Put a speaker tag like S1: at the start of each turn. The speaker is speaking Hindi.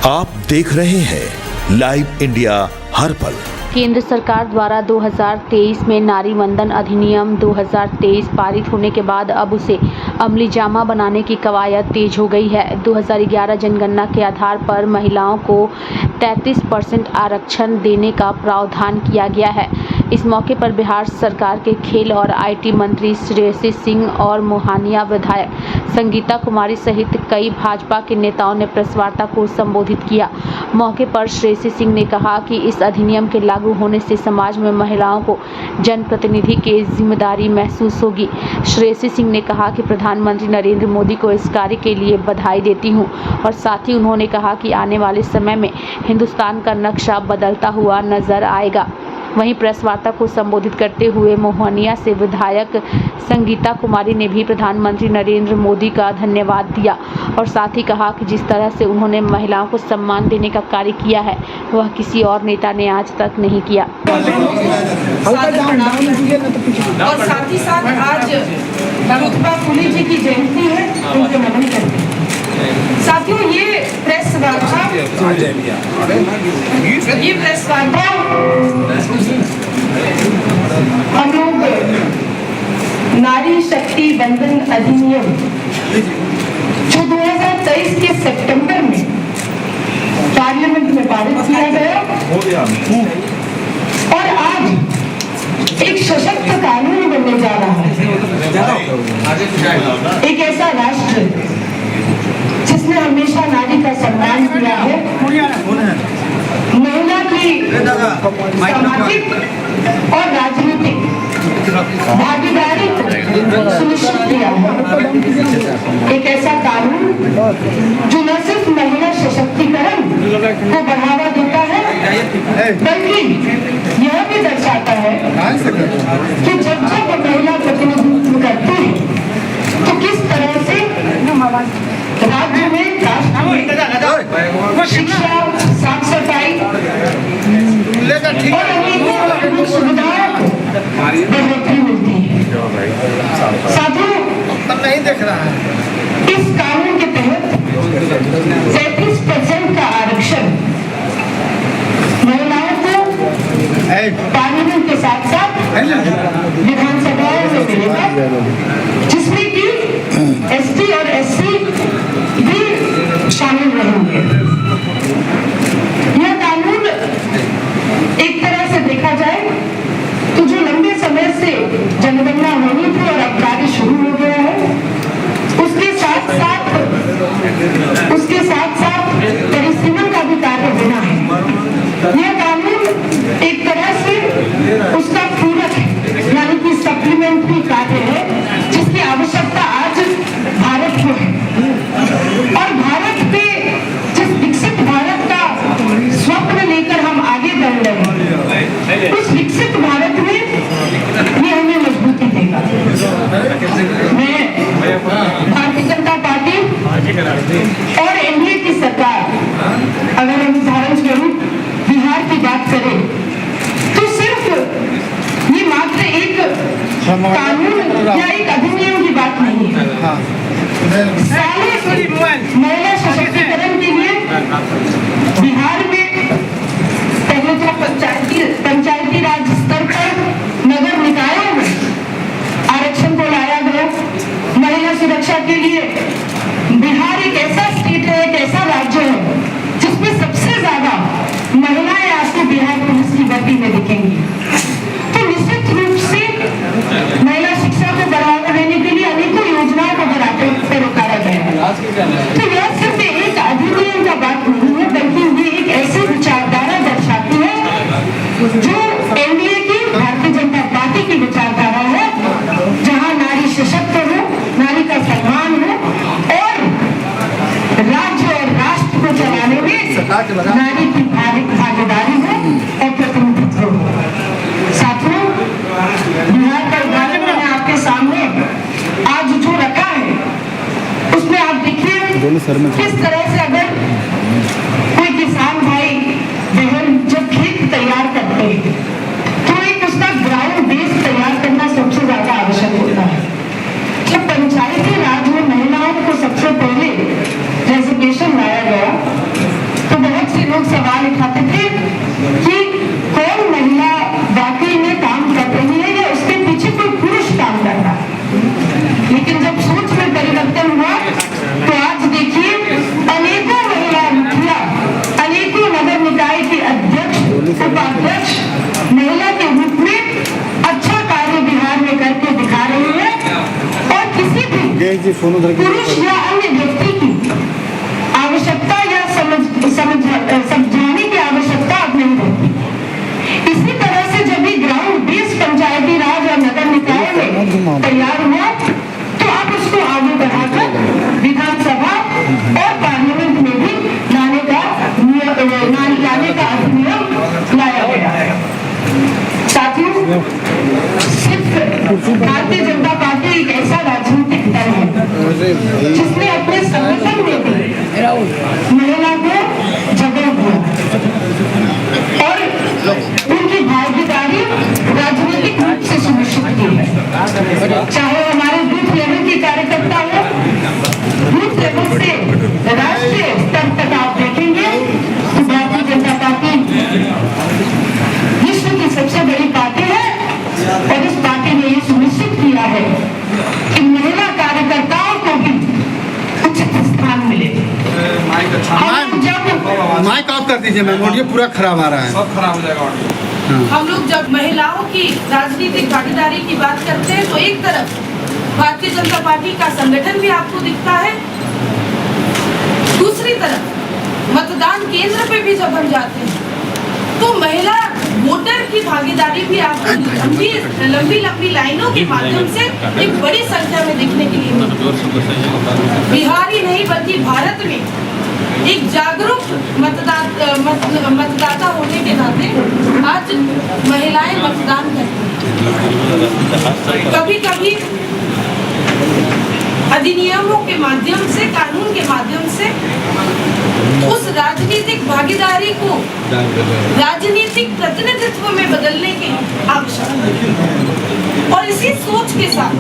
S1: आप देख रहे हैं लाइव इंडिया हर पल।
S2: केंद्र सरकार द्वारा 2023 में नारी वंदन अधिनियम 2023 पारित होने के बाद अब उसे अमली जामा बनाने की कवायद तेज हो गई है। 2011 जनगणना के आधार पर महिलाओं को 33% आरक्षण देने का प्रावधान किया गया है। इस मौके पर बिहार सरकार के खेल और आईटी मंत्री श्रेयसी सिंह और मोहनिया विधायक संगीता कुमारी सहित कई भाजपा के नेताओं ने प्रेस वार्ता को संबोधित किया। मौके पर श्रेयसी सिंह ने कहा कि इस अधिनियम के लागू होने से समाज में महिलाओं को जनप्रतिनिधि की जिम्मेदारी महसूस होगी। श्रेयसी सिंह ने कहा कि प्रधानमंत्री नरेंद्र मोदी को इस कार्य के लिए बधाई देती हूं और साथ ही उन्होंने कहा कि आने वाले समय में हिंदुस्तान का नक्शा बदलता हुआ नजर आएगा। वहीं प्रेस वार्ता को संबोधित करते हुए मोहनिया से विधायक संगीता कुमारी ने भी प्रधानमंत्री नरेंद्र मोदी का धन्यवाद दिया और साथ ही कहा कि जिस तरह से उन्होंने महिलाओं को सम्मान देने का कार्य किया है वह किसी और नेता ने आज तक नहीं किया।
S3: और साथ ही साथ आज रुतबा फूले जी की जयंती है, उनको नमन करते हैं। साथियों, ये प्रेस वार्ता हम लोग नारी शक्ति वंदन अधिनियम जो 2023 के सितंबर में पार्लियामेंट में पारित किया गया और आज एक सशक्त कानून बनने जा रहा है। एक ऐसा राष्ट्र जिसने हमेशा नारी का सम्मान किया है, महिला की सामाजिक और राजनीतिक भागीदारी को सुनिश्चित किया है। एक ऐसा कानून जो न सिर्फ महिला सशक्तिकरण को बढ़ावा देता है बल्कि यह भी दर्शाता है कि जब महिला प्रतिनिधित्व करती है तो किस तरह से राज्य में शिक्षा, साफ सफाई और अन्य सुविधाओं को बढ़ोतरी मिलती है। साथियों, नहीं देख रहा है इस कानून के तहत 33% का आरक्षण महिलाओं को पार्लियामेंट के साथ साथ विधानसभाओं में मिलेगा, जिसमें कि एसटी और एससी भी शामिल रहेंगे। यह कानून एक तरह से देखा जाए तो जो लंबे समय से जनगणना होनी थी और अब कार्य शुरू हो गया है, उसके साथ साथ परिसीमन का भी कार्य होना है। यह कानून एक तरह से उसका पूरक है, यानी कि सप्लीमेंट्री कार्य है जिसकी आवश्यकता आज भारत को है। और भारत पे जिस विकसित भारत का स्वप्न लेकर हम आगे बढ़ रहे हैं, उस विकसित भारत में ये हमें मजबूती देगा। मैं भारतीय जनता पार्टी और एनडीए की सरकार, अगर हम उदाहरण स्वरूप बिहार की बात करें तो सिर्फ ये मात्र एक कानून या एक अधिनियम की बात नहीं है। महिला सशक्तिकरण के लिए बिहार में पहले जो पंचायती राज स्तर पर नगर निकायों में आरक्षण को लाया गया। महिला सुरक्षा के लिए बिहार एक ऐसा स्टेट है, एक ऐसा राज्य है जिसमें सबसे ज्यादा महिलाएं आपको बिहार पुलिस की भर्ती में दिखेंगी। तो निश्चित रूप से महिला शिक्षा को बढ़ावा देने के लिए अनेकों योजनाओं को बढ़ाते उतारा गया है। तो यह सिर्फ एक अधिनियम का बात नहीं है, बल्कि ये एक ऐसी विचारधारा दर्शाती है जो एनडीए की भारतीय जनता पार्टी की विचारधारा है, जहां नारी सशक्त हो, नारी का सम्मान हो और राज्य और राष्ट्र को चलाने में नारी की भागीदारी हो और प्रतिनिधित्व हो। साथियों, बिहार का उदाहरण मैंने आपके सामने आज जो रखा है उसमें आप देखिए किस तरह से अगर कोई किसान भाई बहन जब खेत तैयार करते हैं तो एक उसका ग्राउंड बेस तैयार करना सबसे ज्यादा आवश्यक होता है। जब पंचायती राज में महिलाओं को सबसे पहले रेजिग्नेशन लाया गया तो अध्यक्ष महिला के रूप में अच्छा कार्य बिहार में करके दिखा रही है और किसी भी पुरुष या अन्य व्यक्ति की आवश्यकता या समझाने की आवश्यकता अब नहीं होती। इसी तरह से जब भी ग्राउंड बेस्ड पंचायती राज और नगर निकाय में तैयार हुआ तो अब उसको आगे बढ़ाकर विधानसभा और पार्लियामेंट में भी लाने का अधिनियम लाया गया है। साथियों, सिर्फ भारतीय जनता पार्टी एक ऐसा राजनीतिक दल है जिसने अपने संगठन में भी महिला को जगह दिया और उनकी भागीदारी राजनीतिक रूप से सुनिश्चित की है। चाहे हमारे बूथ लेवल की कार्यकर्ता हो, बूथ लेवल से राष्ट्रीय स्तर तक आप देखेंगे तो भारतीय जनता पार्टी विश्व की सबसे बड़ी पार्टी है और इस पार्टी ने ये सुनिश्चित किया है कि महिला कार्यकर्ताओं को भी उचित स्थान मिले।
S4: माइक ऑफ कर दीजिए मैम, ऑडियो पूरा खराब आ रहा है।
S5: सब खराब हो जाएगा ऑडियो।
S6: हम लोग जब महिलाओं की राजनीतिक भागीदारी की बात करते हैं तो एक तरफ भारतीय जनता पार्टी का संगठन भी आपको दिखता है, दूसरी तरफ मतदान केंद्र पे भी जब हम जाते हैं तो महिला वोटर की भागीदारी भी आपको लंबी लंबी लाइनों के माध्यम से एक बड़ी संख्या में दिखने के लिए मिलती है। बिहार ही नहीं बल्कि भारत में एक जागरूक मतदाता होने के नाते आज महिलाएं मतदान करती हैं। कभी कभी अधिनियमों के माध्यम से, कानून के माध्यम से उस राजनीतिक भागीदारी को राजनीतिक प्रतिनिधित्व में बदलने की आवश्यकता है और इसी सोच के साथ